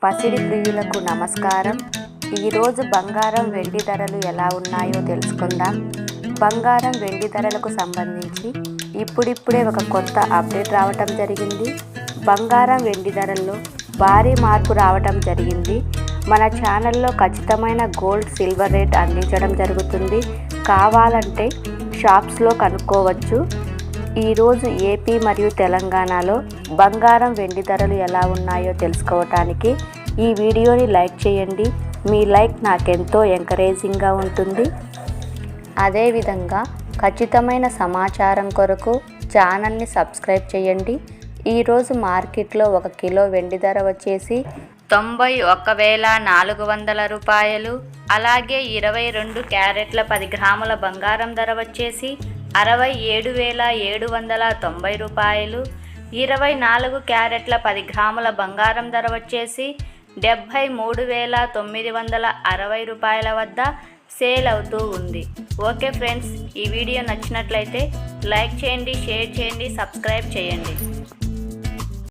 పసిడి ప్రియులకు నమస్కారం. ఈరోజు బంగారం వెండి ధరలు ఎలా ఉన్నాయో తెలుసుకుందాం. బంగారం వెండి ధరలకు సంబంధించి ఇప్పుడిప్పుడే ఒక కొత్త అప్డేట్ రావటం జరిగింది. బంగారం వెండి ధరల్లో భారీ మార్పు రావటం జరిగింది. మన ఛానల్లో ఖచ్చితమైన గోల్డ్ సిల్వర్ రేట్ అందించడం జరుగుతుంది. కావాలంటే షాప్స్లో కనుక్కోవచ్చు. ఈరోజు ఏపీ మరియు తెలంగాణలో బంగారం వెండి ధరలు ఎలా ఉన్నాయో తెలుసుకోవటానికి ఈ వీడియోని లైక్ చేయండి. మీ లైక్ నాకెంతో ఎంకరేజింగ్గా ఉంటుంది. అదేవిధంగా ఖచ్చితమైన సమాచారం కొరకు ఛానల్ని సబ్స్క్రైబ్ చేయండి. ఈరోజు మార్కెట్లో 1 కిలో వెండి ధర వచ్చేసి 91,400 రూపాయలు. అలాగే 22 క్యారెట్ల 10 గ్రాముల బంగారం ధర వచ్చేసి 67,790 రూపాయలు. 24 క్యారెట్ల 10 గ్రాముల బంగారం ధర వచ్చేసి 73,960 రూపాయల వద్ద సేల్ అవుతూ ఉంది. ఓకే ఫ్రెండ్స్, ఈ వీడియో నచ్చినట్లయితే లైక్ చేయండి, షేర్ చేయండి, సబ్స్క్రైబ్ చేయండి.